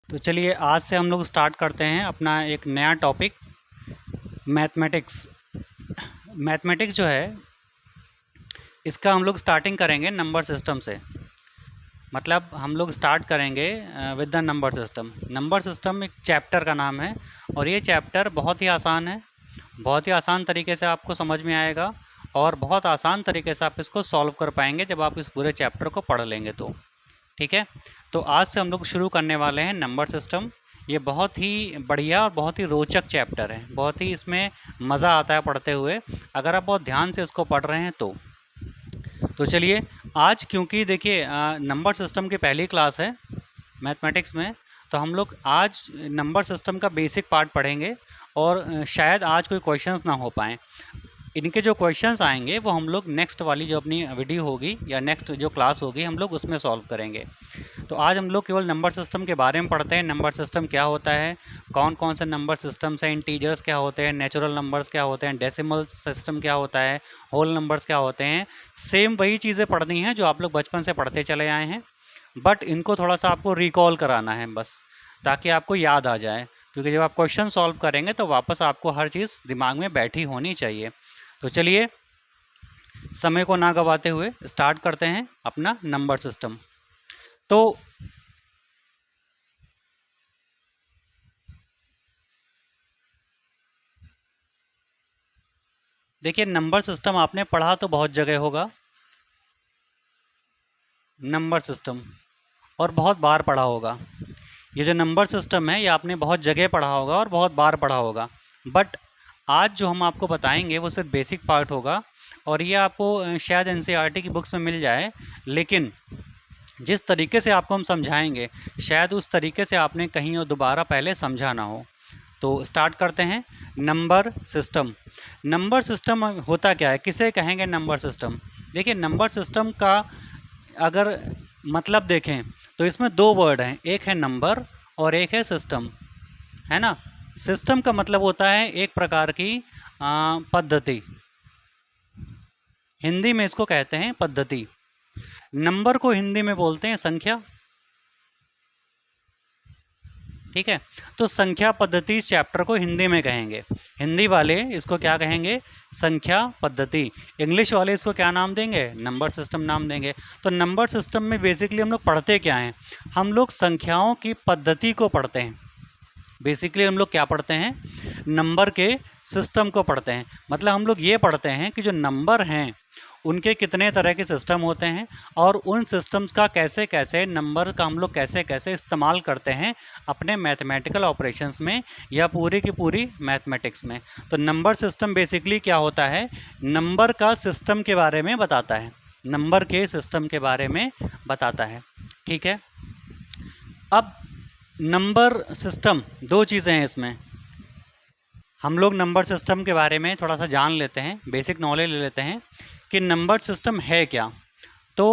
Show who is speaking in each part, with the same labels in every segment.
Speaker 1: तो चलिए आज से हम लोग स्टार्ट करते हैं अपना एक नया टॉपिक मैथमेटिक्स। मैथमेटिक्स जो है इसका हम लोग स्टार्टिंग करेंगे नंबर सिस्टम से। मतलब हम लोग स्टार्ट करेंगे with the number system. Number system एक चैप्टर का नाम है और ये चैप्टर बहुत ही आसान है। बहुत ही आसान तरीके से आपको समझ में आएगा और बहुत आसान तरीके से आप इसको सॉल्व कर पाएंगे जब आप इस पूरे चैप्टर को पढ़ लेंगे तो। ठीक है, तो आज से हम लोग शुरू करने वाले हैं नंबर सिस्टम। ये बहुत ही बढ़िया और बहुत ही रोचक चैप्टर है, बहुत ही इसमें मज़ा आता है पढ़ते हुए अगर आप बहुत ध्यान से इसको पढ़ रहे हैं तो चलिए आज, क्योंकि देखिए नंबर सिस्टम की पहली क्लास है मैथमेटिक्स में, तो हम लोग आज नंबर सिस्टम का बेसिक पार्ट पढ़ेंगे और शायद आज कोई क्वेश्चंस ना हो पाएँ। इनके जो क्वेश्चंस आएंगे वो हम लोग नेक्स्ट वाली जो अपनी वीडियो होगी या नेक्स्ट जो क्लास होगी हम लोग उसमें सॉल्व करेंगे। तो आज हम लोग केवल नंबर सिस्टम के बारे में पढ़ते हैं। नंबर सिस्टम क्या होता है, कौन कौन से नंबर सिस्टम्स हैं, इंटीजर्स क्या होते हैं, नेचुरल नंबर्स क्या होते हैं, डेसिमल सिस्टम क्या होता है, होल नंबर्स क्या होते हैं। सेम वही चीज़ें पढ़नी हैं जो आप लोग बचपन से पढ़ते चले आए हैं, बट इनको थोड़ा सा आपको रिकॉल कराना है बस, ताकि आपको याद आ जाए। क्योंकि जब आप क्वेश्चन सॉल्व करेंगे तो वापस आपको हर चीज़ दिमाग में बैठी होनी चाहिए। तो चलिए समय को ना गवाते हुए स्टार्ट करते हैं अपना नंबर सिस्टम। तो देखिए नंबर सिस्टम आपने पढ़ा तो बहुत जगह होगा नंबर सिस्टम, और बहुत बार पढ़ा होगा। ये जो नंबर सिस्टम है ये आपने बहुत जगह पढ़ा होगा और बहुत बार पढ़ा होगा, बट आज जो हम आपको बताएंगे वो सिर्फ बेसिक पार्ट होगा और ये आपको शायद एनसीईआरटी की बुक्स में मिल जाए, लेकिन जिस तरीके से आपको हम समझाएंगे शायद उस तरीके से आपने कहीं और दोबारा पहले समझा ना हो। तो स्टार्ट करते हैं नंबर सिस्टम। नंबर सिस्टम होता क्या है, किसे कहेंगे नंबर सिस्टम? देखिए नंबर सिस्टम का अगर मतलब देखें तो इसमें दो वर्ड हैं, एक है नंबर और एक है सिस्टम, है ना। सिस्टम का मतलब होता है एक प्रकार की पद्धति, हिंदी में इसको कहते हैं पद्धति। नंबर को हिंदी में बोलते हैं संख्या, ठीक है। तो संख्या पद्धति इस चैप्टर को हिंदी में कहेंगे। हिंदी वाले इसको क्या कहेंगे? संख्या पद्धति। इंग्लिश वाले इसको क्या नाम देंगे? नंबर सिस्टम नाम देंगे। तो नंबर सिस्टम में बेसिकली हम लोग पढ़ते क्या हैं? हम लोग संख्याओं की पद्धति को पढ़ते हैं। बेसिकली हम लोग क्या पढ़ते हैं? नंबर के सिस्टम को पढ़ते हैं। मतलब हम लोग ये पढ़ते हैं कि जो नंबर हैं उनके कितने तरह के सिस्टम होते हैं और उन सिस्टम्स का कैसे कैसे, नंबर का हम लोग कैसे कैसे इस्तेमाल करते हैं अपने मैथमेटिकल ऑपरेशंस में या पूरी की पूरी मैथमेटिक्स में। तो नंबर सिस्टम बेसिकली क्या होता है? नंबर का सिस्टम के बारे में बताता है, नंबर के सिस्टम के बारे में बताता है, ठीक है। अब नंबर सिस्टम, दो चीज़ें हैं इसमें। हम लोग नंबर सिस्टम के बारे में थोड़ा सा जान लेते हैं, बेसिक नॉलेज ले लेते हैं कि नंबर सिस्टम है क्या। तो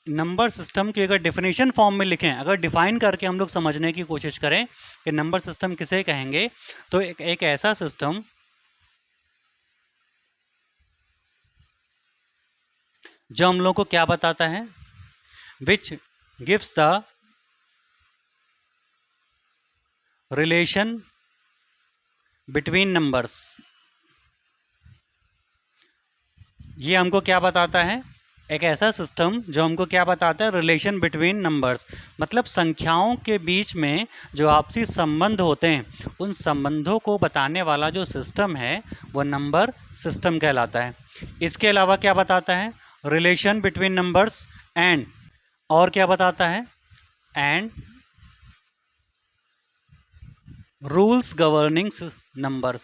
Speaker 1: नंबर सिस्टम की अगर डेफिनेशन फॉर्म में लिखें, अगर डिफाइन करके हम लोग समझने की कोशिश करें कि नंबर सिस्टम किसे कहेंगे, तो एक ऐसा सिस्टम जो हम लोग को क्या बताता है? Which gives the relation between numbers. ये हमको क्या बताता है? एक ऐसा सिस्टम जो हमको क्या बताता है? Relation between numbers. मतलब संख्याओं के बीच में जो आपसी संबंध होते हैं उन संबंधों को बताने वाला जो सिस्टम है वो नंबर सिस्टम कहलाता है। इसके अलावा क्या बताता है? रिलेशन बिटवीन नंबर्स एंड, और क्या बताता है? And rules governing numbers.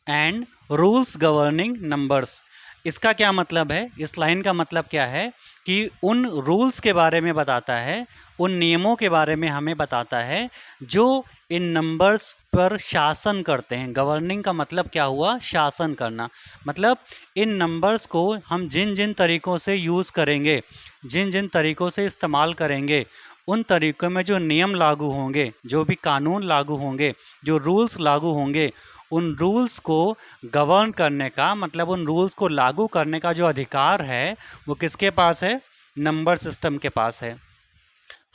Speaker 1: And rules governing numbers. इसका क्या मतलब है? इस लाइन का मतलब क्या है कि उन रूल्स के बारे में बताता है, उन नियमों के बारे में हमें बताता है जो इन नंबर्स पर शासन करते हैं। गवर्निंग का मतलब क्या हुआ? शासन करना। मतलब इन नंबर्स को हम जिन जिन तरीक़ों से यूज़ करेंगे, जिन जिन तरीक़ों से इस्तेमाल करेंगे, उन तरीक़ों में जो नियम लागू होंगे, जो भी कानून लागू होंगे, जो रूल्स लागू होंगे, उन रूल्स को गवर्न करने का, मतलब उन रूल्स को लागू करने का जो अधिकार है वो किसके पास है? नंबर सिस्टम के पास है।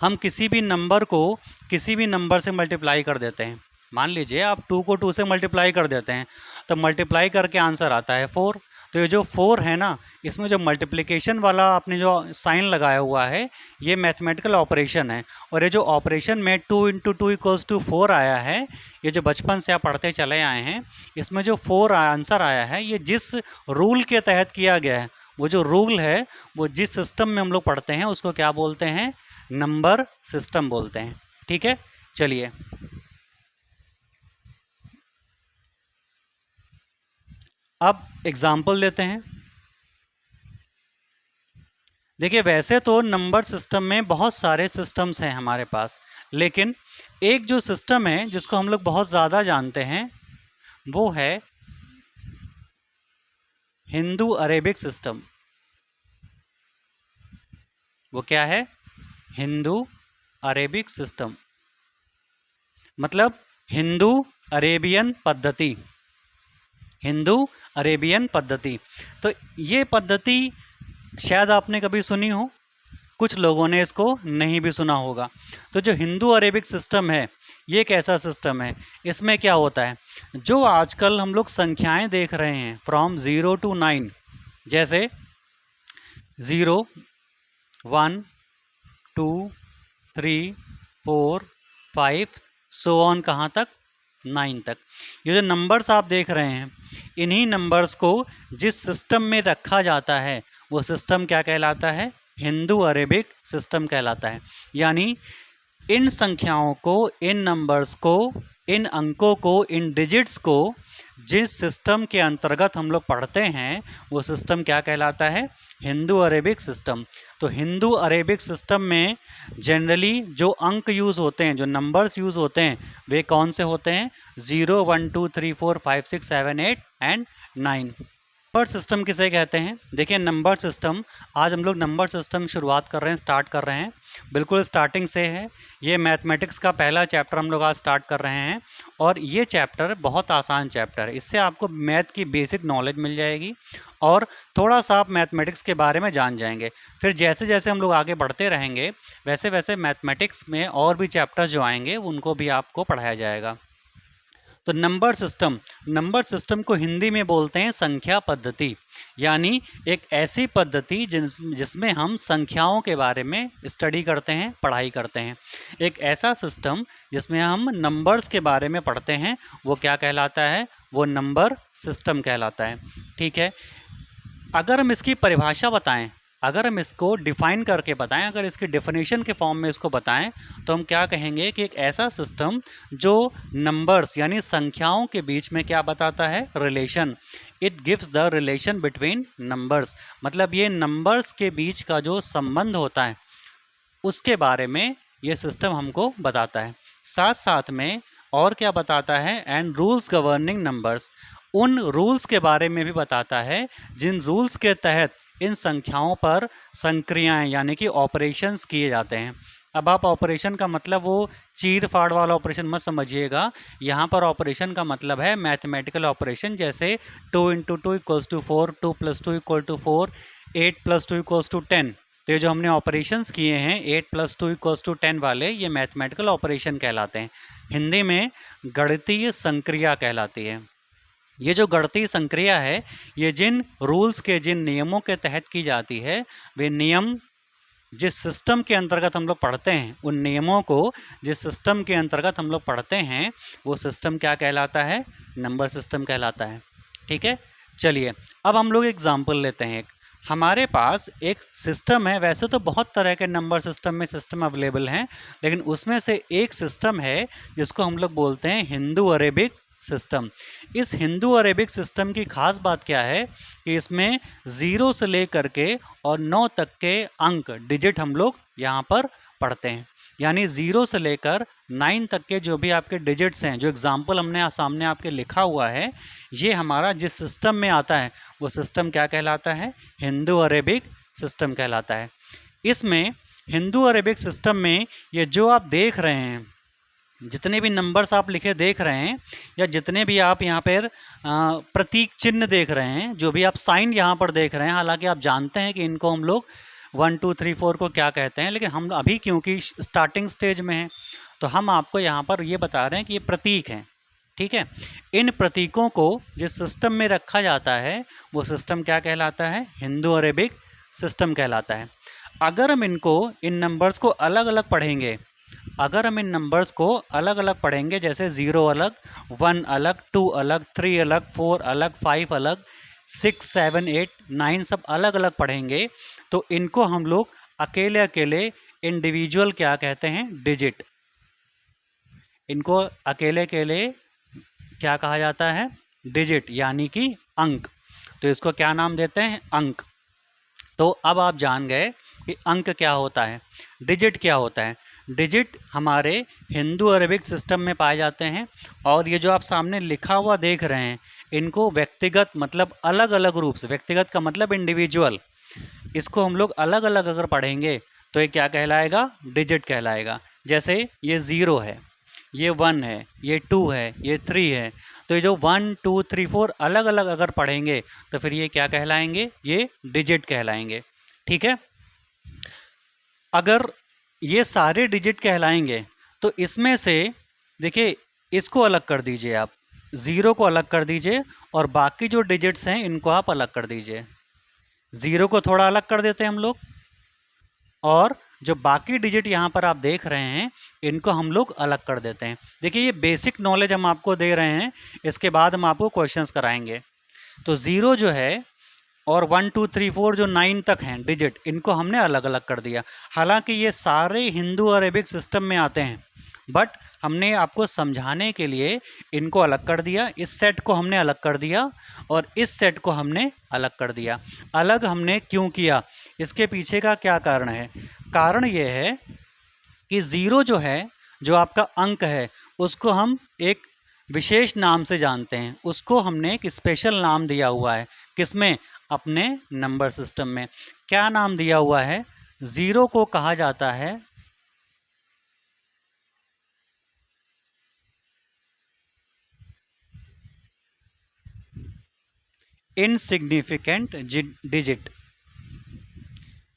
Speaker 1: हम किसी भी नंबर को किसी भी नंबर से मल्टीप्लाई कर देते हैं। मान लीजिए आप 2 को 2 से मल्टीप्लाई कर देते हैं, तो मल्टीप्लाई करके आंसर आता है 4। तो ये जो 4 है ना, इसमें जो मल्टीप्लिकेशन वाला आपने जो साइन लगाया हुआ है, ये मैथमेटिकल ऑपरेशन है। और ये जो ऑपरेशन में 2 × 2 = 4 आया है, ये जो बचपन से आप पढ़ते चले आए हैं, इसमें जो 4 आंसर आया है, ये जिस रूल के तहत किया गया है, वो जो रूल है वो जिस सिस्टम में हम लोग पढ़ते हैं उसको क्या बोलते हैं? नंबर सिस्टम बोलते हैं। ठीक है, चलिए अब एग्जाम्पल लेते हैं। देखिए, वैसे तो नंबर सिस्टम में बहुत सारे सिस्टम्स हैं हमारे पास, लेकिन एक जो सिस्टम है जिसको हम लोग बहुत ज़्यादा जानते हैं वो है हिंदू अरेबिक सिस्टम। वो क्या है? हिंदू अरेबिक सिस्टम, मतलब हिंदू अरेबियन पद्धति। हिंदू अरेबियन पद्धति, तो ये पद्धति शायद आपने कभी सुनी हो, कुछ लोगों ने इसको नहीं भी सुना होगा। तो जो हिंदू अरेबिक सिस्टम है, ये एक ऐसा सिस्टम है, इसमें क्या होता है, जो आजकल हम लोग संख्याएं देख रहे हैं फ्रॉम 0 to 9, जैसे 0, 1, 2, 3, 4, 5 सो ऑन, कहाँ तक? 9 तक। ये जो नंबर्स आप देख रहे हैं, इन्हीं नंबर्स को जिस सिस्टम में रखा जाता है वो सिस्टम क्या कहलाता है? हिंदू अरेबिक सिस्टम कहलाता है। यानी इन संख्याओं को, इन नंबर्स को, इन अंकों को, इन डिजिट्स को जिस सिस्टम के अंतर्गत हम लोग पढ़ते हैं वो सिस्टम क्या कहलाता है? Hindu Arabic system. तो हिंदू अरेबिक सिस्टम में जनरली जो अंक यूज़ होते हैं, जो नंबर्स यूज़ होते हैं, वे कौन से होते हैं? 0, 1, 2, 3, 4, 5, 6, 7, 8 एंड 9। नंबर सिस्टम किसे कहते हैं? देखिए, नंबर सिस्टम, आज हम लोग नंबर सिस्टम शुरुआत कर रहे हैं, स्टार्ट कर रहे हैं, बिल्कुल स्टार्टिंग से है। ये मैथमेटिक्स का पहला चैप्टर हम लोग आज स्टार्ट कर रहे हैं, और ये चैप्टर बहुत आसान चैप्टर है। इससे आपको मैथ की बेसिक नॉलेज मिल जाएगी और थोड़ा सा आप मैथमेटिक्स के बारे में जान जाएंगे। फिर जैसे जैसे हम लोग आगे बढ़ते रहेंगे, वैसे वैसे मैथमेटिक्स में और भी चैप्टर्स जो आएंगे उनको भी आपको पढ़ाया जाएगा। तो नंबर सिस्टम को हिंदी में बोलते हैं संख्या पद्धति, यानी एक ऐसी पद्धति जिसमें हम संख्याओं के बारे में स्टडी करते हैं, पढ़ाई करते हैं। एक ऐसा सिस्टम जिसमें हम नंबर्स के बारे में पढ़ते हैं, वो क्या कहलाता है? वो नंबर सिस्टम कहलाता है। ठीक है, अगर हम इसकी परिभाषा बताएं, अगर हम इसको डिफ़ाइन करके बताएं, अगर इसकी डेफिनेशन के फॉर्म में इसको बताएं, तो हम क्या कहेंगे कि एक ऐसा सिस्टम जो नंबर्स यानी संख्याओं के बीच में क्या बताता है? Relation. It gives the relation between numbers, मतलब ये नंबर्स के बीच का जो संबंध होता है उसके बारे में ये सिस्टम हमको बताता है। साथ साथ में और क्या बताता है? एंड रूल्स गवर्निंग नंबर्स, उन रूल्स के बारे में भी बताता है जिन रूल्स के तहत इन संख्याओं पर संक्रियाएं यानी कि ऑपरेशंस किए जाते हैं। अब आप ऑपरेशन का मतलब वो चीर फाड़ वाला ऑपरेशन मत समझिएगा, यहाँ पर ऑपरेशन का मतलब है मैथमेटिकल ऑपरेशन, जैसे 2 × 2 = 4, 2 + 2 = 4, 8 + 2 = 10। तो ये जो हमने ऑपरेशंस किए हैं 8 + 2 = 10 वाले, ये मैथमेटिकल ऑपरेशन कहलाते हैं। हिंदी में गणितीय संक्रिया कहलाती है। ये जो गणितीय संक्रिया है, ये जिन रूल्स के, जिन नियमों के तहत की जाती है, वे नियम जिस सिस्टम के अंतर्गत हम लोग पढ़ते हैं, उन नियमों को जिस सिस्टम के अंतर्गत हम लोग पढ़ते हैं, वो सिस्टम क्या कहलाता है? नंबर सिस्टम कहलाता है। ठीक है, चलिए अब हम लोग एग्जाम्पल लेते हैं। हमारे पास एक सिस्टम है, वैसे तो बहुत तरह के नंबर सिस्टम में सिस्टम अवेलेबल हैं, लेकिन उसमें से एक सिस्टम है जिसको हम लोग बोलते हैं हिंदू अरेबिक सिस्टम। इस हिंदू अरेबिक सिस्टम की खास बात क्या है कि इसमें 0 से लेकर के और 9 तक के अंक, डिजिट हम लोग यहाँ पर पढ़ते हैं। यानी 0 से लेकर 9 तक के जो भी आपके डिजिट्स हैं, जो एग्जाम्पल हमने सामने आपके लिखा हुआ है, ये हमारा जिस सिस्टम में आता है वो सिस्टम क्या कहलाता है? हिंदू अरेबिक सिस्टम कहलाता है। इसमें हिंदू अरेबिक सिस्टम में ये जो आप देख रहे हैं, जितने भी नंबर्स आप लिखे देख रहे हैं या जितने भी आप यहाँ पर प्रतीक चिन्ह देख रहे हैं, जो भी आप साइन यहाँ पर देख रहे हैं, हालांकि आप जानते हैं कि इनको हम लोग 1 2 3 4 को क्या कहते हैं, लेकिन हम अभी क्योंकि स्टार्टिंग स्टेज में हैं तो हम आपको यहाँ पर ये बता रहे हैं कि ये प्रतीक हैं। ठीक है, इन प्रतीकों को जिस सिस्टम में रखा जाता है वो सिस्टम क्या कहलाता है? हिंदू अरेबिक सिस्टम कहलाता है। अगर हम इन नंबर्स को अलग अलग पढ़ेंगे, जैसे 0 अलग, 1 अलग, 2 अलग, 3 अलग, 4 अलग, 5 अलग, 6 7 8 9 सब अलग अलग पढ़ेंगे, तो इनको हम लोग अकेले अकेले इंडिविजुअल क्या कहते हैं? डिजिट। इनको अकेले अकेले क्या कहा जाता है? डिजिट, यानी कि अंक। तो इसको क्या नाम देते हैं? अंक। तो अब आप जान गए कि अंक क्या होता है, डिजिट क्या होता है। डिजिट हमारे हिंदू अरेबिक सिस्टम में पाए जाते हैं, और ये जो आप सामने लिखा हुआ देख रहे हैं, इनको व्यक्तिगत मतलब अलग अलग रूप से, व्यक्तिगत का मतलब इंडिविजुअल, इसको हम लोग अलग अलग अगर पढ़ेंगे तो ये क्या कहलाएगा? डिजिट कहलाएगा। जैसे ये 0 है, ये 1 है, ये 2 है, ये 3 है, तो ये जो 1 2 3 4 अलग अलग अगर पढ़ेंगे तो फिर ये क्या कहलाएंगे? ये डिजिट कहलाएंगे। ठीक है, अगर ये सारे डिजिट कहलाएंगे तो इसमें से देखिए, इसको अलग कर दीजिए आप, 0 को अलग कर दीजिए और बाकी जो डिजिट्स हैं इनको आप अलग कर दीजिए। 0 को थोड़ा अलग कर देते हैं हम लोग, और जो बाकी डिजिट यहाँ पर आप देख रहे हैं इनको हम लोग अलग कर देते हैं। देखिए, ये बेसिक नॉलेज हम आपको दे रहे हैं, इसके बाद हम आपको क्वेश्चंस कराएंगे। तो 0 जो है और 1 2 3 4 जो 9 तक हैं डिजिट, इनको हमने अलग अलग कर दिया। हालांकि ये सारे हिंदू अरेबिक सिस्टम में आते हैं, बट हमने आपको समझाने के लिए इनको अलग कर दिया। इस सेट को हमने अलग कर दिया और इस सेट को हमने अलग कर दिया। अलग हमने क्यों किया, इसके पीछे का क्या कारण है? कारण ये है कि 0 जो है, जो आपका अंक है, उसको हम एक विशेष नाम से जानते हैं, उसको हमने एक स्पेशल नाम दिया हुआ है। किसमें? अपने नंबर सिस्टम में। क्या नाम दिया हुआ है? 0 को कहा जाता है इनसिग्निफिकेंट डिजिट।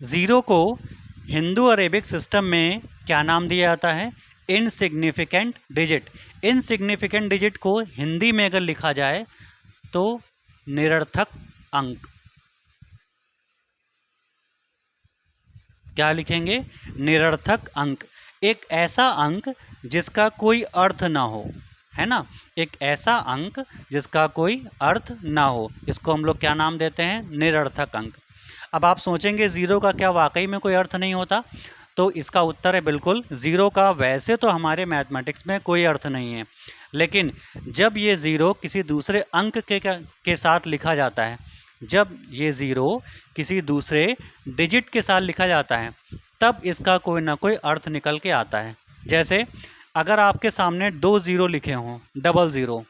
Speaker 1: 0 को हिंदू अरेबिक सिस्टम में क्या नाम दिया जाता है? Insignificant digit. इनसिग्निफिकेंट डिजिट को हिंदी में अगर लिखा जाए तो निरर्थक अंक। क्या लिखेंगे? निरर्थक अंक। एक ऐसा अंक जिसका कोई अर्थ ना हो, है ना, एक ऐसा अंक जिसका कोई अर्थ ना हो, इसको हम लोग क्या नाम देते हैं? निरर्थक अंक। अब आप सोचेंगे 0 का क्या वाकई में कोई अर्थ नहीं होता? तो इसका उत्तर है बिल्कुल। 0 का वैसे तो हमारे मैथमेटिक्स में कोई अर्थ नहीं है, लेकिन जब ये 0 किसी दूसरे अंक के साथ लिखा जाता है, जब ये 0 किसी दूसरे डिजिट के साथ लिखा जाता है, तब इसका कोई ना कोई अर्थ निकल के आता है। जैसे अगर आपके सामने 2 0 लिखे हों, 00,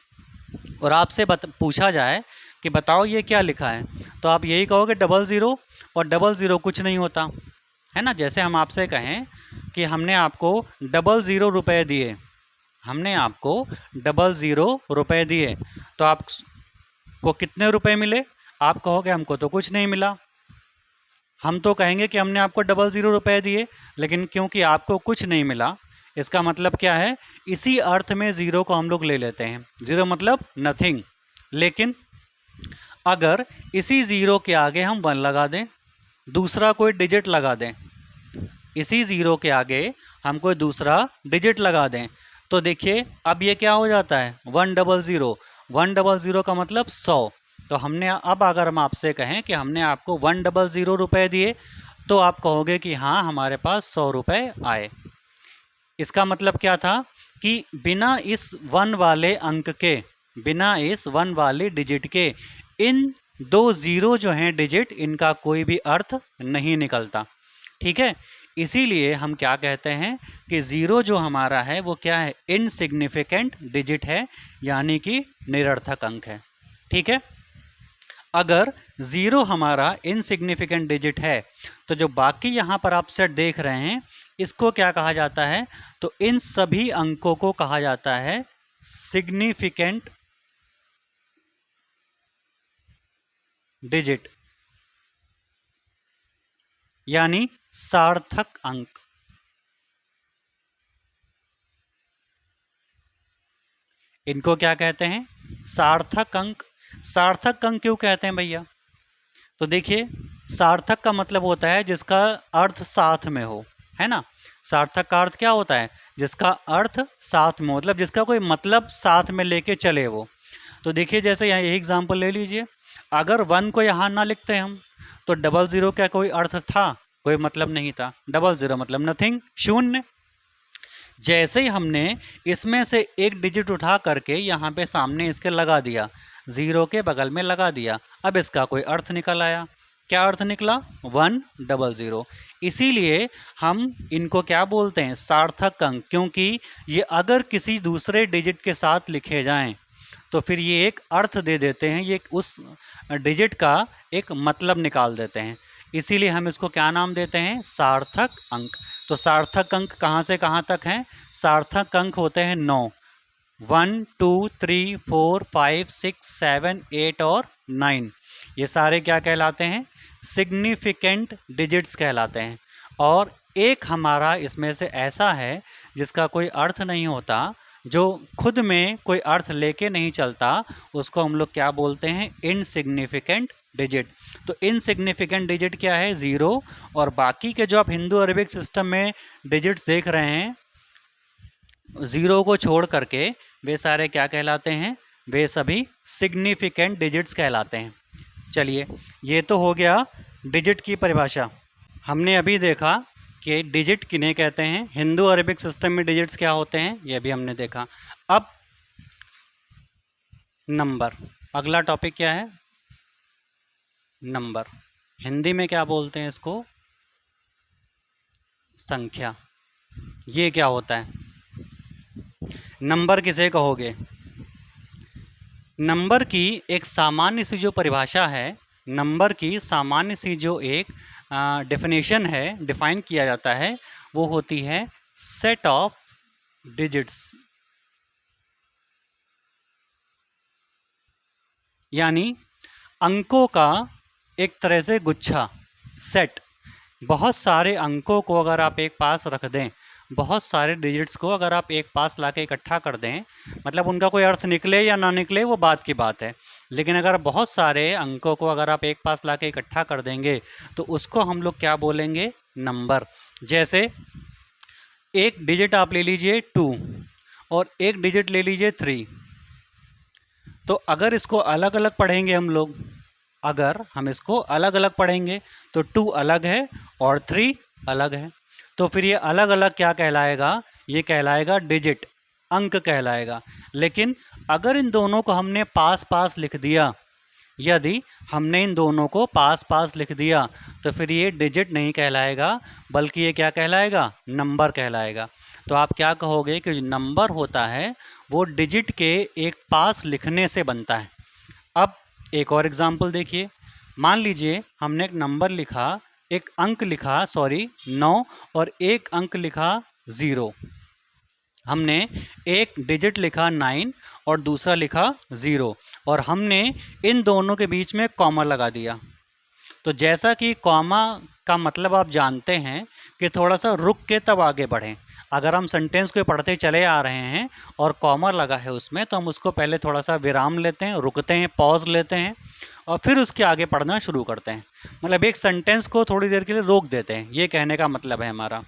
Speaker 1: और आपसे पूछा जाए कि बताओ ये क्या लिखा है, तो आप यही कहोगे 00, और 00 कुछ नहीं होता, है ना। जैसे हम आपसे कहें कि हमने आपको 00 रुपये दिए, हमने आपको 00 रुपये दिए, तो आपको कितने रुपए मिले? आप कहोगे हमको तो कुछ नहीं मिला। हम तो कहेंगे कि हमने आपको 00 रुपये दिए, लेकिन क्योंकि आपको कुछ नहीं मिला, इसका मतलब क्या है? इसी अर्थ में 0 को हम लोग ले लेते हैं। 0 मतलब नथिंग। लेकिन अगर इसी 0 के आगे हम 1 लगा दें, दूसरा कोई डिजिट लगा दें, इसी 0 के आगे हम कोई दूसरा डिजिट लगा दें, तो देखिए अब ये क्या हो जाता है? 100। 100 का मतलब 100। तो हमने अब अगर हम आपसे कहें कि हमने आपको 100 रुपये दिए, तो आप कहोगे कि हाँ, हमारे पास 100 रुपये आए। इसका मतलब क्या था कि बिना इस 1 वाले अंक के, बिना इस 1 वाले डिजिट के, इन 2 0 जो हैं डिजिट, इनका कोई भी अर्थ नहीं निकलता। ठीक है, इसीलिए हम क्या कहते हैं कि 0 जो हमारा है वो क्या है? इनसिग्निफिकेंट डिजिट है, यानी कि निरर्थक अंक है। ठीक है, अगर 0 हमारा इनसिग्निफिकेंट डिजिट है, तो जो बाकी यहाँ पर आप सेट देख रहे हैं, इसको क्या कहा जाता है? तो इन सभी अंकों को कहा जाता है सिग्निफिकेंट डिजिट, यानी सार्थक अंक। इनको क्या कहते हैं? सार्थक अंक। सार्थक अंक क्यों कहते हैं भैया? तो देखिए, सार्थक का मतलब होता है जिसका अर्थ साथ में हो, है ना। सार्थक का अर्थ क्या होता है? जिसका अर्थ साथ में, मतलब जिसका कोई मतलब साथ में लेके चले वो। तो देखिए, जैसे यहाँ यही एग्जांपल ले लीजिए, अगर 1 को यहाँ ना लिखते हम तो 00 का कोई अर्थ था? कोई मतलब नहीं था। 00 मतलब नथिंग, शून्य। जैसे ही हमने इसमें से एक डिजिट उठा करके यहाँ पे सामने इसके लगा दिया, 0 के बगल में लगा दिया, अब इसका कोई अर्थ निकल आया। क्या अर्थ निकला? 100। इसीलिए हम इनको क्या बोलते हैं? सार्थक अंक। क्योंकि ये अगर किसी दूसरे डिजिट के साथ लिखे जाएं तो फिर ये एक अर्थ दे देते हैं, ये उस डिजिट का एक मतलब निकाल देते हैं। इसीलिए हम इसको क्या नाम देते हैं? सार्थक अंक। तो सार्थक अंक कहाँ से कहाँ तक हैं? सार्थक अंक होते हैं 9, 1 2 3 4 5 6 7 8 और 9। ये सारे क्या कहलाते हैं? सिग्निफिकेंट डिजिट्स कहलाते हैं। और एक हमारा इसमें से ऐसा है जिसका कोई अर्थ नहीं होता, जो खुद में कोई अर्थ लेके नहीं चलता, उसको हम लोग क्या बोलते हैं? Insignificant digit. तो इनसिग्निफिकेंट डिजिट क्या है? 0। और बाकी के जो आप हिंदू अरबिक सिस्टम में डिजिट्स देख रहे हैं, 0 को छोड़ करके वे सारे क्या कहलाते हैं? वे सभी सिग्निफिकेंट डिजिट्स कहलाते हैं। चलिए, ये तो हो गया डिजिट की परिभाषा। हमने अभी देखा कि डिजिट किन्हें कहते हैं, हिंदू अरबिक सिस्टम में डिजिट्स क्या होते हैं, ये भी हमने देखा। अब नंबर, अगला टॉपिक क्या है? नंबर। हिंदी में क्या बोलते हैं इसको? संख्या। ये क्या होता है? नंबर किसे कहोगे? नंबर की एक सामान्य सी जो परिभाषा है, नंबर की सामान्य सी जो एक डेफिनेशन है, डिफाइन किया जाता है, वो होती है सेट ऑफ डिजिट्स, यानी अंकों का एक तरह से गुच्छा, सेट। बहुत सारे अंकों को अगर आप एक पास रख दें, बहुत सारे डिजिट्स को अगर आप एक पास लाके इकट्ठा कर दें, मतलब उनका कोई अर्थ निकले या ना निकले वो बात की बात है, लेकिन अगर बहुत सारे अंकों को अगर आप एक पास लाके इकट्ठा कर देंगे तो उसको हम लोग क्या बोलेंगे? नंबर। जैसे एक डिजिट आप ले लीजिए 2 और एक डिजिट ले लीजिए 3, तो अगर इसको अलग अलग पढ़ेंगे हम लोग, अगर हम इसको अलग अलग पढ़ेंगे तो 2 अलग है और 3 अलग है, तो फिर ये अलग अलग क्या कहलाएगा? ये कहलाएगा डिजिट, अंक कहलाएगा। लेकिन अगर इन दोनों को हमने पास पास लिख दिया, यदि हमने इन दोनों को पास पास लिख दिया, तो फिर ये डिजिट नहीं कहलाएगा, बल्कि ये क्या कहलाएगा? नंबर कहलाएगा। तो आप क्या कहोगे कि जो नंबर होता है वो डिजिट के एक पास लिखने से बनता है। अब एक और एग्जाम्पल देखिए, मान लीजिए हमने एक नंबर लिखा, एक अंक लिखा, 9 और एक अंक लिखा 0। हमने एक डिजिट लिखा 9 और दूसरा लिखा 0, और हमने इन दोनों के बीच में कॉमा लगा दिया। तो जैसा कि कॉमा का मतलब आप जानते हैं कि थोड़ा सा रुक के तब आगे बढ़ें। अगर हम सेंटेंस को पढ़ते चले आ रहे हैं और कॉमा लगा है उसमें, तो हम उसको पहले थोड़ा सा विराम लेते हैं, रुकते हैं, पॉज लेते हैं, और फिर उसके आगे पढ़ना शुरू करते हैं। मतलब एक सेंटेंस को थोड़ी देर के लिए रोक देते हैं, ये कहने का मतलब है हमारा।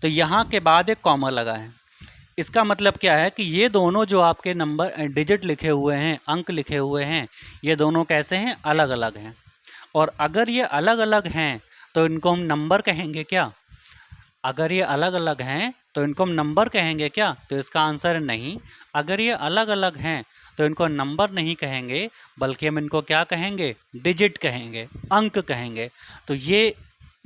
Speaker 1: तो यहाँ के बाद एक कॉमा लगा है, इसका मतलब क्या है कि ये दोनों जो आपके नंबर डिजिट लिखे हुए हैं, अंक लिखे हुए हैं, ये दोनों कैसे हैं? अलग अलग हैं। और अगर ये अलग अलग हैं तो इनको हम नंबर कहेंगे क्या? अगर ये अलग अलग हैं तो इनको हम नंबर कहेंगे क्या? तो इसका आंसर है नहीं। अगर ये अलग अलग हैं तो इनको नंबर नहीं कहेंगे, बल्कि हम इनको क्या कहेंगे? डिजिट कहेंगे, अंक कहेंगे। तो ये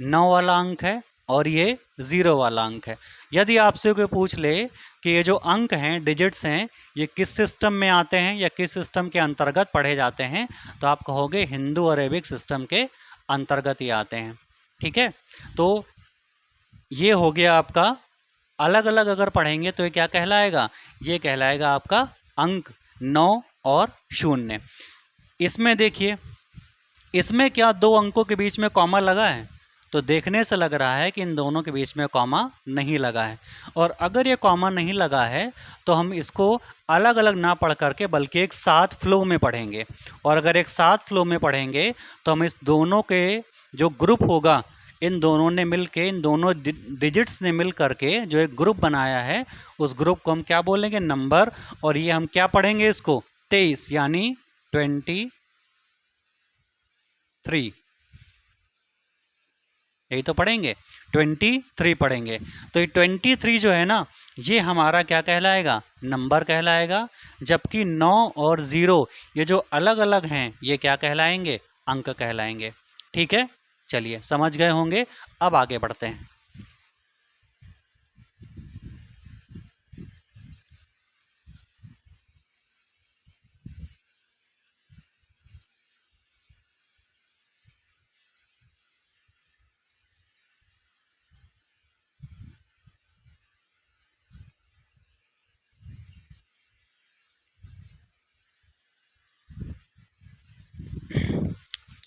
Speaker 1: 9 वाला अंक है और ये 0 वाला अंक है। यदि आपसे कोई पूछ ले कि ये जो अंक हैं, डिजिट्स हैं, ये किस सिस्टम में आते हैं या किस सिस्टम के अंतर्गत पढ़े जाते हैं, तो आप कहोगे हिंदू अरेबिक सिस्टम के अंतर्गत ही आते हैं। ठीक है, तो ये हो गया आपका, अलग अलग अगर पढ़ेंगे तो ये क्या कहलाएगा, ये कहलाएगा आपका अंक 9 और 0। इसमें देखिए, इसमें क्या दो अंकों के बीच में कॉमा लगा है, तो देखने से लग रहा है कि इन दोनों के बीच में कॉमा नहीं लगा है। और अगर ये कॉमा नहीं लगा है तो हम इसको अलग अलग ना पढ़ करके बल्कि एक साथ फ्लो में पढ़ेंगे। और अगर एक साथ फ्लो में पढ़ेंगे तो हम इस दोनों के जो ग्रुप होगा, इन दोनों ने मिल के, इन दोनों डिजिट्स ने मिल करके जो एक ग्रुप बनाया है, उस ग्रुप को हम क्या बोलेंगे, नंबर। और ये हम क्या पढ़ेंगे, इसको 23 यानी 23, यही तो पढ़ेंगे, 23 पढ़ेंगे। तो ये 23 जो है ना, ये हमारा क्या कहलाएगा, नंबर कहलाएगा। जबकि 9 और 0 ये जो अलग अलग हैं, ये क्या कहलाएंगे, अंक कहलाएंगे। ठीक है, चलिए समझ गए होंगे। अब आगे बढ़ते हैं।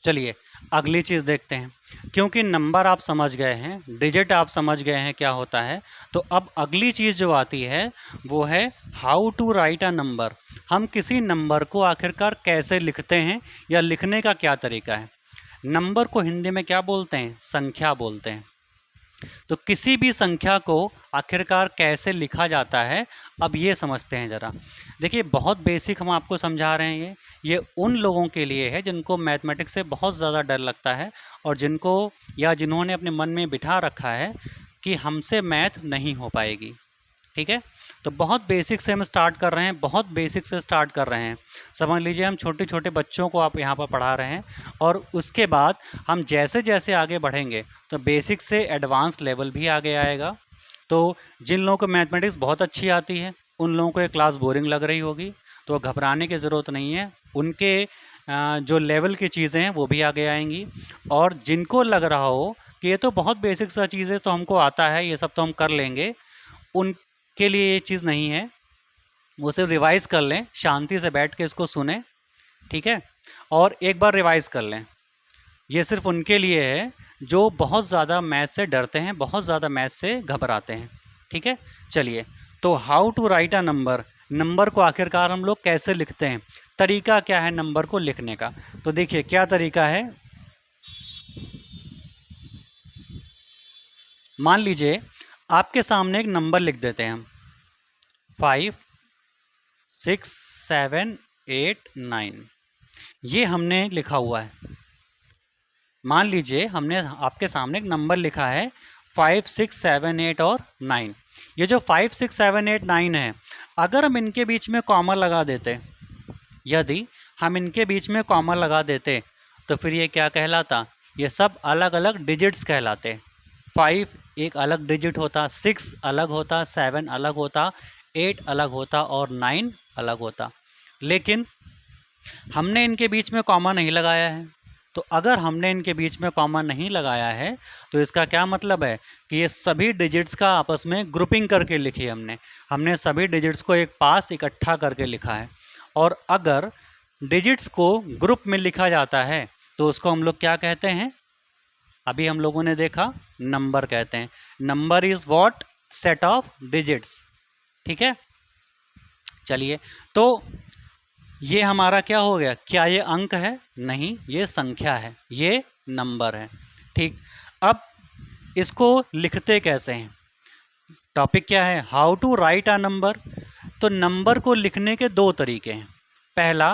Speaker 1: चलिए अगली चीज़ देखते हैं। क्योंकि नंबर आप समझ गए हैं, डिजिट आप समझ गए हैं क्या होता है, तो अब अगली चीज़ जो आती है वो है how to write a number. हम किसी नंबर को आखिरकार कैसे लिखते हैं, या लिखने का क्या तरीका है। नंबर को हिंदी में क्या बोलते हैं, संख्या बोलते हैं। तो किसी भी संख्या को आखिरकार कैसे लिखा जाता है, अब ये समझते हैं ज़रा। देखिए बहुत बेसिक हम आपको समझा रहे हैं। ये उन लोगों के लिए है जिनको मैथमेटिक्स से बहुत ज़्यादा डर लगता है, और जिनको या जिन्होंने अपने मन में बिठा रखा है कि हमसे मैथ नहीं हो पाएगी। ठीक है, तो बहुत बेसिक से हम स्टार्ट कर रहे हैं, बहुत बेसिक से स्टार्ट कर रहे हैं। समझ लीजिए हम छोटे छोटे बच्चों को आप यहाँ पर पढ़ा रहे हैं, और उसके बाद हम जैसे जैसे आगे बढ़ेंगे तो बेसिक से एडवांस लेवल भी आगे आएगा। तो जिन लोगों को मैथमेटिक्स बहुत अच्छी आती है, उन लोगों को ये क्लास बोरिंग लग रही होगी, तो घबराने की ज़रूरत नहीं है। उनके जो लेवल की चीज़ें हैं वो भी आगे आएंगी। और जिनको लग रहा हो कि ये तो बहुत बेसिक सा चीज़ है, तो हमको आता है, ये सब तो हम कर लेंगे, उनके लिए ये चीज़ नहीं है। वो सिर्फ रिवाइज़ कर लें, शांति से बैठ के इसको सुने। ठीक है, और एक बार रिवाइज़ कर लें। ये सिर्फ उनके लिए है जो बहुत ज़्यादा मैथ से डरते हैं, बहुत ज़्यादा मैथ से घबराते हैं। ठीक है, चलिए। तो how to write a number, number को आखिरकार हम लोग कैसे लिखते हैं, तरीका क्या है नंबर को लिखने का। तो देखिए क्या तरीका है। मान लीजिए आपके सामने एक नंबर लिख देते हैं हम, 5 6 7 8 9, ये हमने लिखा हुआ है। मान लीजिए हमने आपके सामने एक नंबर लिखा है 5 6 7 8 और 9। ये जो 5 6 7 8 9 है, अगर हम इनके बीच में कॉमा लगा देते, यदि हम इनके बीच में कॉमा लगा देते, तो फिर ये क्या कहलाता, ये सब अलग अलग डिजिट्स कहलाते। 5 एक अलग डिजिट होता, 6 अलग होता, 7 अलग होता, 8 अलग होता और 9 अलग होता। लेकिन हमने इनके बीच में कॉमा नहीं लगाया है। तो अगर हमने इनके बीच में कॉमा नहीं लगाया है तो इसका क्या मतलब है कि ये सभी डिजिट्स का आपस में ग्रुपिंग करके लिखी है हमने। हमने सभी डिजिट्स को एक पास इकट्ठा करके लिखा है। और अगर डिजिट्स को ग्रुप में लिखा जाता है तो उसको हम लोग क्या कहते हैं, अभी हम लोगों ने देखा, नंबर कहते हैं। Number is what, set of digits. ठीक है, चलिए। तो ये हमारा क्या हो गया, क्या ये अंक है, नहीं, ये संख्या है, ये नंबर है। ठीक, अब इसको लिखते कैसे हैं, टॉपिक क्या है, how to write a number. तो नंबर को लिखने के दो तरीके हैं। पहला,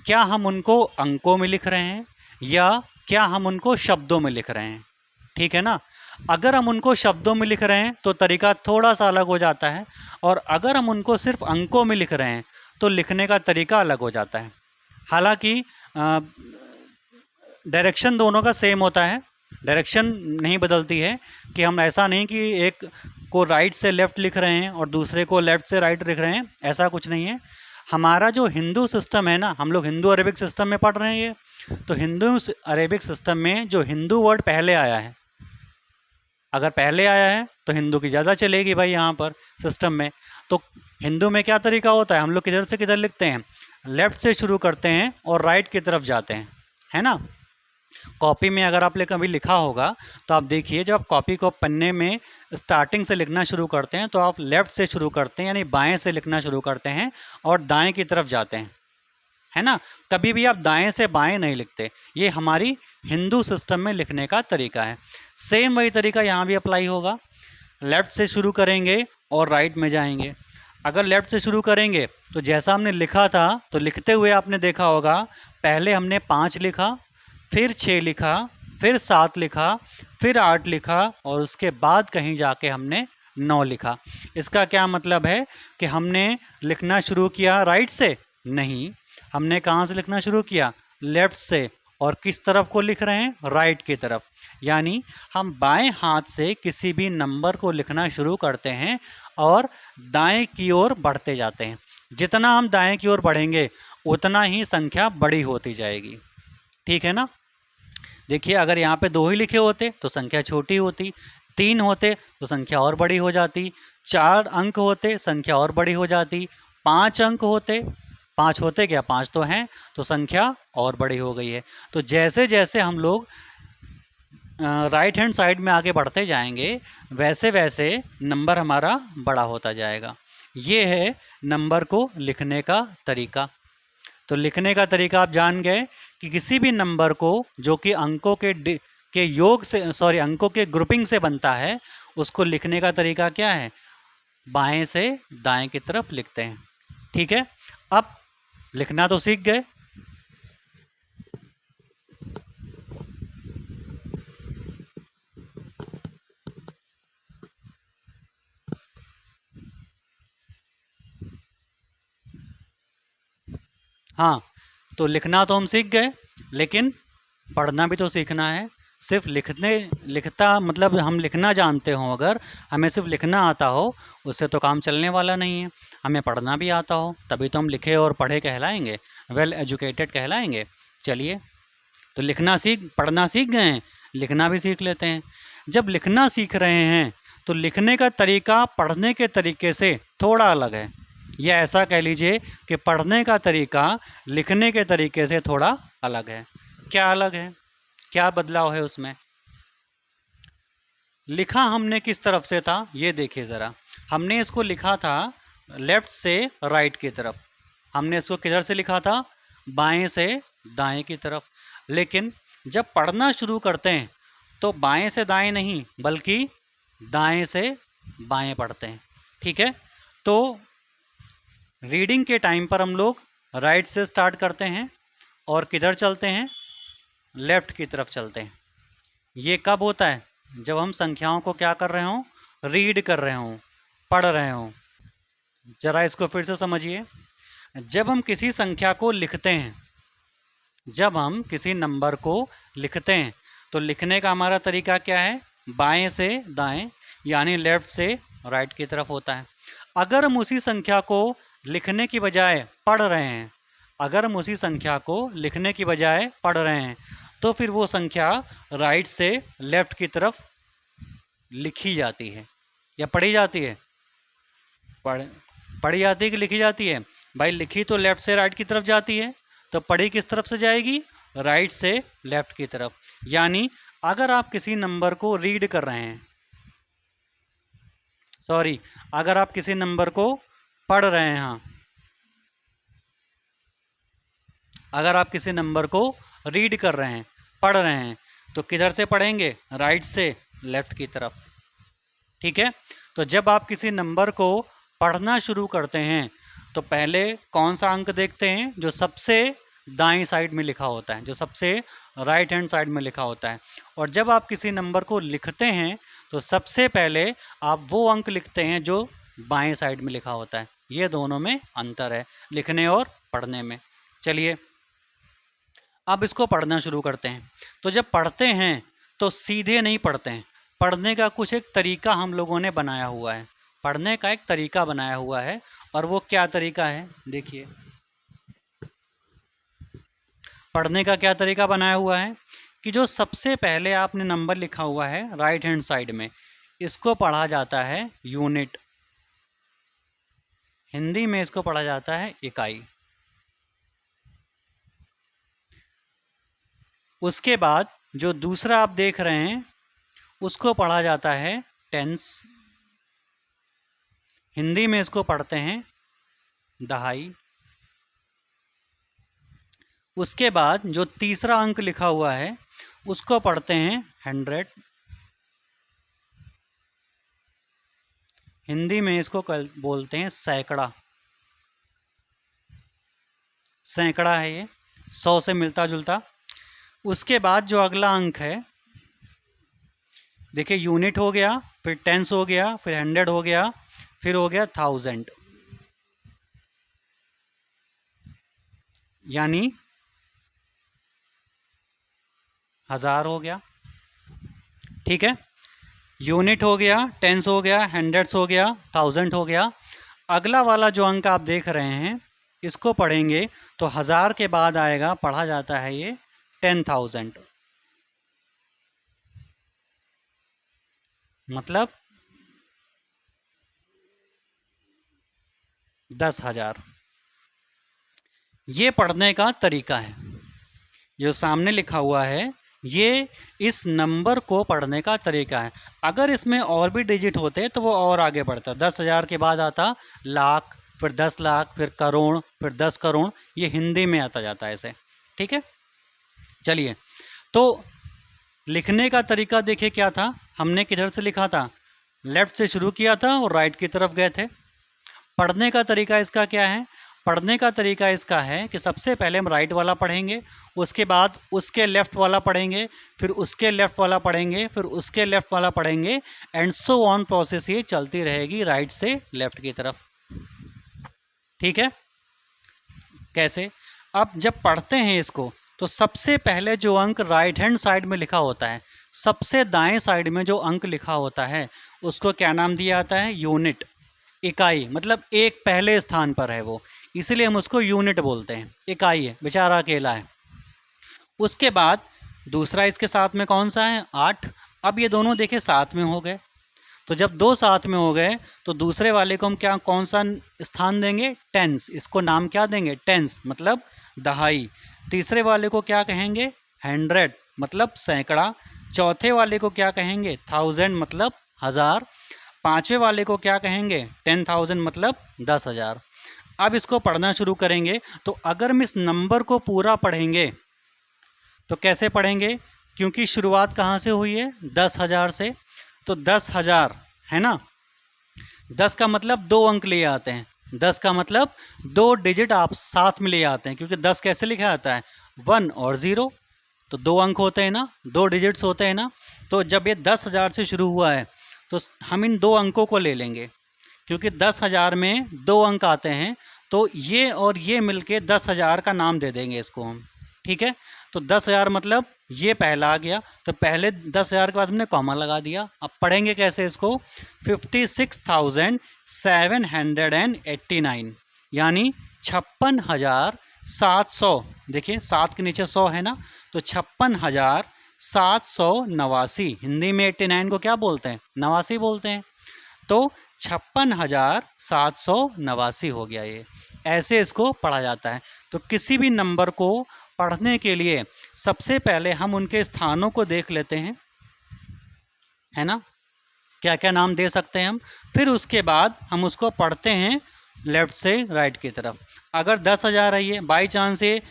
Speaker 1: क्या हम उनको अंकों में लिख रहे हैं या क्या हम उनको शब्दों में लिख रहे हैं। ठीक है ना, अगर हम उनको शब्दों में लिख रहे हैं तो तरीका थोड़ा सा अलग हो जाता है, और अगर हम उनको सिर्फ अंकों में लिख रहे हैं तो लिखने का तरीका अलग हो जाता है। हालांकि डायरेक्शन दोनों का सेम होता है, डायरेक्शन नहीं बदलती है, कि हम ऐसा नहीं कि एक को राइट से लेफ़्ट लिख रहे हैं और दूसरे को लेफ़्ट से राइट लिख रहे हैं, ऐसा कुछ नहीं है। हमारा जो हिंदू सिस्टम है ना, हम लोग हिंदू अरेबिक सिस्टम में पढ़ रहे हैं ये, तो हिंदू अरेबिक सिस्टम में जो हिंदू वर्ड पहले आया है, अगर पहले आया है तो हिंदू की ज़्यादा चलेगी भाई यहाँ पर सिस्टम में। तो हिंदू में क्या तरीका होता है, हम लोग किधर से किधर लिखते हैं, लेफ़्ट से शुरू करते हैं और राइट की तरफ जाते हैं, है ना। कॉपी में अगर आपने कभी लिखा होगा तो आप देखिए, जब आप कॉपी को पन्ने में स्टार्टिंग से लिखना शुरू करते हैं तो आप लेफ़्ट से शुरू करते हैं, यानी बाएं से लिखना शुरू करते हैं और दाएं की तरफ जाते हैं, है ना। कभी भी आप दाएं से बाएं नहीं लिखते। ये हमारी हिंदू सिस्टम में लिखने का तरीका है। सेम वही तरीका यहाँ भी अप्लाई होगा। लेफ़्ट से शुरू करेंगे और राइट में जाएंगे। अगर लेफ़्ट से शुरू करेंगे तो जैसा हमने लिखा था, तो लिखते हुए आपने देखा होगा, पहले हमने 5 लिखा, फिर 6 लिखा, फिर 7 लिखा, फिर 8 लिखा और उसके बाद कहीं जाके हमने 9 लिखा। इसका क्या मतलब है कि हमने लिखना शुरू किया राइट से? नहीं, हमने कहाँ से लिखना शुरू किया? लेफ़्ट से। और किस तरफ को लिख रहे हैं? राइट की तरफ। यानी हम बाएं हाथ से किसी भी नंबर को लिखना शुरू करते हैं और दाएं की ओर बढ़ते जाते हैं। जितना हम दाएं की ओर बढ़ेंगे उतना ही संख्या बड़ी होती जाएगी, ठीक है ना। देखिए, अगर यहाँ पे 2 ही लिखे होते तो संख्या छोटी होती, 3 होते तो संख्या और बड़ी हो जाती, 4 अंक होते संख्या और बड़ी हो जाती, 5 अंक होते, 5 होते क्या, 5 तो हैं, तो संख्या और बड़ी हो गई है। तो जैसे जैसे हम लोग राइट हैंड साइड में आगे बढ़ते जाएंगे वैसे वैसे नंबर हमारा बड़ा होता जाएगा। ये है नंबर को लिखने का तरीका। तो लिखने का तरीका आप जान गए कि किसी भी नंबर को जो कि अंकों के योग से, अंकों के ग्रुपिंग से बनता है, उसको लिखने का तरीका क्या है? बाएं से दाएं की तरफ लिखते हैं, ठीक है। अब लिखना तो सीख गए। हाँ, तो लिखना तो हम सीख गए, लेकिन पढ़ना भी तो सीखना है। सिर्फ लिखता मतलब हम लिखना जानते हों, अगर हमें सिर्फ लिखना आता हो उससे तो काम चलने वाला नहीं है। हमें पढ़ना भी आता हो, तभी तो हम लिखे और पढ़े कहलाएंगे, वेल एजुकेटेड कहलाएंगे। चलिए, तो पढ़ना सीख गए हैं, लिखना भी सीख लेते हैं। जब लिखना सीख रहे हैं तो लिखने का तरीका पढ़ने के तरीके से थोड़ा अलग है, या ऐसा कह लीजिए कि पढ़ने का तरीका लिखने के तरीके से थोड़ा अलग है। क्या अलग है, क्या बदलाव है उसमें? लिखा हमने किस तरफ से था, ये देखिए ज़रा। हमने इसको लिखा था लेफ़्ट से राइट की तरफ। हमने इसको किधर से लिखा था? बाएं से दाएं की तरफ। लेकिन जब पढ़ना शुरू करते हैं तो बाएं से दाएं नहीं, बल्कि दाएं से बाएं पढ़ते हैं, ठीक है। तो रीडिंग के टाइम पर हम लोग राइट से स्टार्ट करते हैं और किधर चलते हैं? लेफ़्ट की तरफ चलते हैं। ये कब होता है? जब हम संख्याओं को क्या कर रहे हों? रीड कर रहे हों, पढ़ रहे हों। ज़रा इसको फिर से समझिए। जब हम किसी संख्या को लिखते हैं, जब हम किसी नंबर को लिखते हैं, तो लिखने का हमारा तरीका क्या है? बाएं से दाएं, यानी लेफ़्ट से राइट की तरफ होता है। अगर हम उसी संख्या को लिखने की बजाय पढ़ रहे हैं, अगर हम उसी संख्या को लिखने की बजाय पढ़ रहे हैं, तो फिर वो संख्या राइट से लेफ़्ट की तरफ लिखी जाती है या पढ़ी जाती है? पढ़ी जाती है कि लिखी जाती है? भाई लिखी तो लेफ़्ट से राइट की तरफ जाती है, तो पढ़ी किस तरफ से जाएगी? राइट से लेफ़्ट की तरफ। यानी अगर आप किसी नंबर को रीड कर रहे हैं, अगर आप किसी नंबर को पढ़ रहे हैं, हाँ, अगर आप किसी नंबर को रीड कर रहे हैं, पढ़ रहे हैं, तो किधर से पढ़ेंगे? राइट से लेफ़्ट की तरफ, ठीक है। तो जब आप किसी नंबर को पढ़ना शुरू करते हैं तो पहले कौन सा अंक देखते हैं? जो सबसे दाईं साइड में लिखा होता है, जो सबसे राइट हैंड साइड में लिखा होता है। और जब आप किसी नंबर को लिखते हैं तो सबसे पहले आप वो अंक लिखते हैं जो बाएं साइड में लिखा होता है। ये दोनों में अंतर है, लिखने और पढ़ने में। चलिए, अब इसको पढ़ना शुरू करते हैं। तो जब पढ़ते हैं तो सीधे नहीं पढ़ते हैं, पढ़ने का कुछ एक तरीका हम लोगों ने बनाया हुआ है, पढ़ने का एक तरीका बनाया हुआ है। और वो क्या तरीका है? देखिए, पढ़ने का क्या तरीका बनाया हुआ है कि जो सबसे पहले आपने नंबर लिखा हुआ है राइट हैंड साइड में, इसको पढ़ा जाता है यूनिट, हिंदी में इसको पढ़ा जाता है इकाई। उसके बाद जो दूसरा आप देख रहे हैं उसको पढ़ा जाता है टेंस, हिंदी में इसको पढ़ते हैं दहाई। उसके बाद जो तीसरा अंक लिखा हुआ है उसको पढ़ते हैं हंड्रेड, हिंदी में इसको बोलते हैं सैकड़ा। सैकड़ा है ये, 100 से मिलता जुलता। उसके बाद जो अगला अंक है, देखिए यूनिट हो गया, फिर टेंस हो गया, फिर हंड्रेड हो गया, फिर हो गया थाउजेंड, यानी 1000 हो गया। ठीक है, यूनिट हो गया, टेंस हो गया, हंड्रेड्स हो गया, थाउजेंड हो गया। अगला वाला जो अंक आप देख रहे हैं इसको पढ़ेंगे तो 1000 के बाद आएगा, पढ़ा जाता है ये 10,000, मतलब 10,000। ये पढ़ने का तरीका है, जो सामने लिखा हुआ है ये इस नंबर को पढ़ने का तरीका है। अगर इसमें और भी डिजिट होते तो वो और आगे बढ़ता, 10,000 के बाद आता लाख, फिर 10 लाख, फिर करोड़, फिर 10 करोड़, ये हिंदी में आता जाता है ऐसे। ठीक है, चलिए, तो लिखने का तरीका देखिए क्या था, हमने किधर से लिखा था, लेफ्ट से शुरू किया था और राइट की तरफ गए थे। पढ़ने का तरीका इसका क्या है, पढ़ने का तरीका इसका है कि सबसे पहले हम राइट वाला पढ़ेंगे, उसके बाद उसके लेफ़्ट वाला पढ़ेंगे, फिर उसके लेफ़्ट वाला पढ़ेंगे, फिर उसके लेफ़्ट वाला पढ़ेंगे, एंड सो ऑन प्रोसेस ये चलती रहेगी राइट से लेफ़्ट की तरफ। ठीक है, कैसे, अब जब पढ़ते हैं इसको तो सबसे पहले जो अंक राइट हैंड साइड में लिखा होता है, सबसे दाएं साइड में जो अंक लिखा होता है उसको क्या नाम दिया जाता है, यूनिट, इकाई, मतलब एक पहले स्थान पर है वो, इसलिए हम उसको यूनिट बोलते हैं। इकाई है, बेचारा अकेला है। उसके बाद दूसरा इसके साथ में कौन सा है, 8। अब ये दोनों देखे साथ में हो गए, तो जब दो साथ में हो गए तो दूसरे वाले को हम क्या, कौन सा स्थान देंगे, टेंस, इसको नाम क्या देंगे, टेंस, मतलब दहाई। तीसरे वाले को क्या कहेंगे, हंड्रेड, मतलब सैकड़ा। चौथे वाले को क्या कहेंगे, थाउजेंड, मतलब 1000। पांचवें वाले को क्या कहेंगे, 10,000, मतलब 10,000। अब इसको पढ़ना शुरू करेंगे तो अगर हम इस नंबर को पूरा पढ़ेंगे तो कैसे पढ़ेंगे, क्योंकि शुरुआत कहाँ से हुई है, 10,000 से, तो 10,000 है ना, 10 का मतलब 2 अंक ले आते हैं, 10 का मतलब 2 डिजिट आप साथ में ले आते हैं, क्योंकि 10 कैसे लिखा जाता है, 1 और 0, तो 2 अंक होते हैं ना, 2 डिजिट्स होते हैं ना। तो जब ये 10,000 से शुरू हुआ है तो हम इन 2 अंकों को ले लेंगे, क्योंकि 10,000 में 2 अंक आते हैं, तो ये और ये मिलके 10,000 का नाम दे देंगे इसको हम। ठीक है, तो 10,000 मतलब ये पहला आ गया, तो पहले 10,000 के बाद हमने कॉमा लगा दिया। अब पढ़ेंगे कैसे इसको, 56,789, यानी 56,700, देखिए 7 के नीचे 100 है ना, तो 56,789, हिंदी में 89 को क्या बोलते हैं, 89 बोलते हैं, तो 56,789 हो गया ये। ऐसे इसको पढ़ा जाता है। तो किसी भी नंबर को पढ़ने के लिए सबसे पहले हम उनके स्थानों को देख लेते हैं, है ना, क्या क्या नाम दे सकते हैं हम, फिर उसके बाद हम उसको पढ़ते हैं लेफ्ट से राइट की तरफ। अगर 10,000 है ये, बाई चांस ये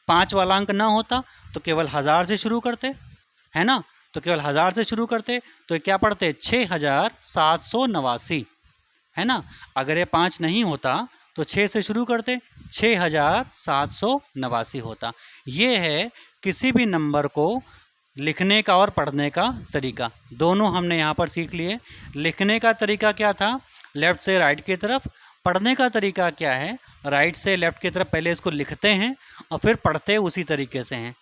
Speaker 1: 5 वाला अंक ना होता तो केवल 1000 से शुरू करते, है ना, तो केवल 1000 से शुरू करते, तो क्या पढ़ते, 6,789, है ना। अगर ये 5 नहीं होता तो 6 से शुरू करते, 6,789 होता। ये है किसी भी नंबर को लिखने का और पढ़ने का तरीका, दोनों हमने यहाँ पर सीख लिए। लिखने का तरीका क्या था, लेफ़्ट से राइट की तरफ, पढ़ने का तरीका क्या है, राइट से लेफ़्ट की तरफ पहले इसको लिखते हैं और फिर पढ़ते उसी तरीके से हैं,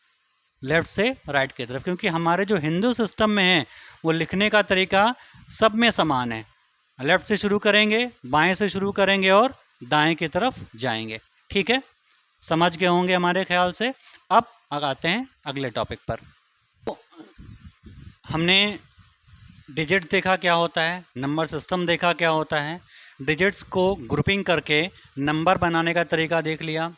Speaker 1: लेफ़्ट से राइट की तरफ, क्योंकि हमारे जो हिंदू सिस्टम में है वो लिखने का तरीका सब में समान है, लेफ़्ट से शुरू करेंगे, बाएं से शुरू करेंगे और दाएं की तरफ जाएंगे। ठीक है, समझ गए होंगे हमारे ख्याल से। अब आते हैं अगले टॉपिक पर। तो हमने डिजिट देखा क्या होता है, नंबर सिस्टम देखा क्या होता है, डिजिट्स को ग्रुपिंग करके नंबर बनाने का तरीका देख लिया।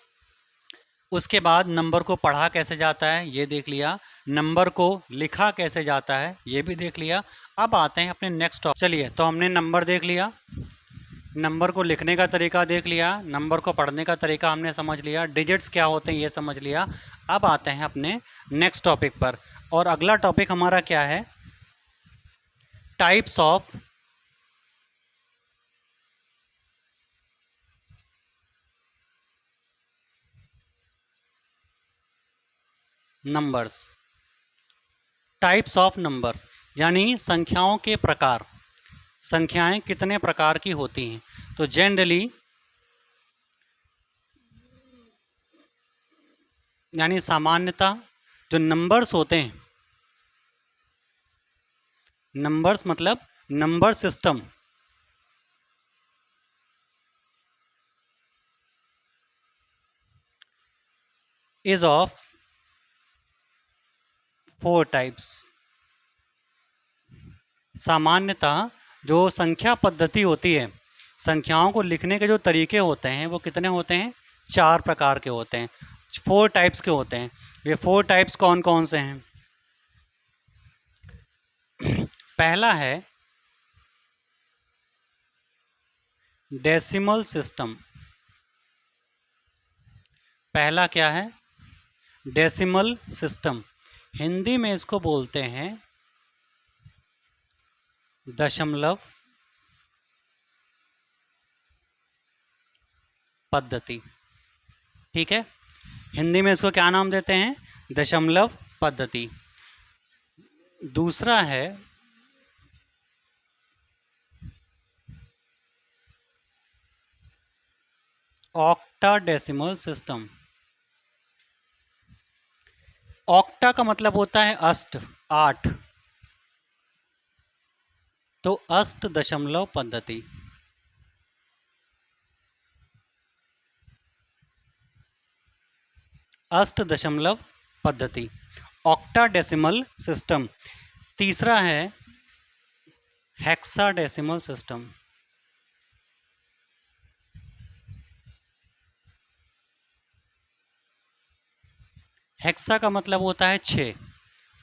Speaker 1: उसके बाद नंबर को पढ़ा कैसे जाता है ये देख लिया, नंबर को लिखा कैसे जाता है ये भी देख लिया। अब आते हैं अपने नेक्स्ट टॉपिक। चलिए, तो हमने नंबर देख लिया, नंबर को लिखने का तरीका देख लिया, नंबर को पढ़ने का तरीका हमने समझ लिया, डिजिट्स क्या होते हैं ये समझ लिया। अब आते हैं अपने नेक्स्ट टॉपिक पर, और अगला टॉपिक हमारा क्या है, types of numbers. Types of numbers यानी संख्याओं के प्रकार, संख्याएं कितने प्रकार की होती हैं। तो जनरली यानी सामान्यतः जो नंबर्स होते हैं, नंबर्स मतलब number system, is of 4 types. सामान्यतः जो संख्या पद्धति होती है, संख्याओं को लिखने के जो तरीके होते हैं वो कितने होते हैं, 4 प्रकार के होते हैं, 4 टाइप्स के होते हैं। ये 4 टाइप्स कौन कौन से हैं? पहला है डेसिमल सिस्टम। पहला क्या है? Decimal system. हिंदी में इसको बोलते हैं दशमलव पद्धति। ठीक है, हिंदी में इसको क्या नाम देते हैं? दशमलव पद्धति। दूसरा है ऑक्टाडेसिमल सिस्टम। ऑक्टा का मतलब होता है अष्ट, 8, तो अष्ट दशमलव पद्धति। अष्ट दशमलव पद्धति, ऑक्टाडेसिमल सिस्टम। तीसरा है हेक्साडेसिमल सिस्टम। हेक्सा का मतलब होता है 6,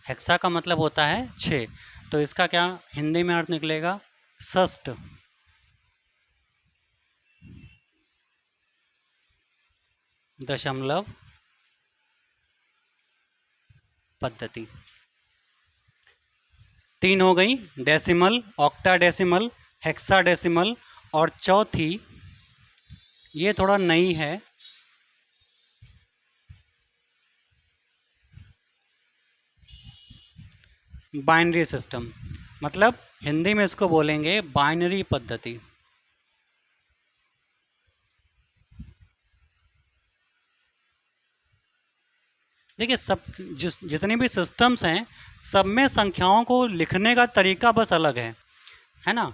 Speaker 1: हेक्सा का मतलब होता है 6, तो इसका क्या हिंदी में अर्थ निकलेगा? षष्ठ दशमलव पद्धति। 3 हो गई, डेसिमल, ऑक्टाडेसिमल, हेक्साडेसिमल, और चौथी ये थोड़ा नई है, बाइनरी सिस्टम। मतलब हिंदी में इसको बोलेंगे बाइनरी पद्धति। देखिए, सब जितने भी सिस्टम्स हैं सब में संख्याओं को लिखने का तरीका बस अलग है ना।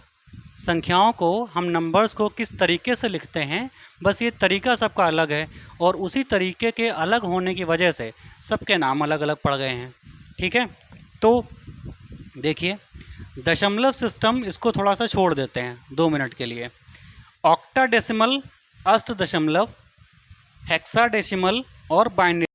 Speaker 1: संख्याओं को, हम नंबर्स को किस तरीके से लिखते हैं, बस ये तरीका सबका अलग है, और उसी तरीके के अलग होने की वजह से सबके नाम अलग अलग पड़ गए हैं। ठीक है, तो देखिए, दशमलव सिस्टम इसको थोड़ा सा छोड़ देते हैं 2 मिनट के लिए। ऑक्टाडेसिमल, अष्ट दशमलव, हेक्साडेसिमल और बाइनरी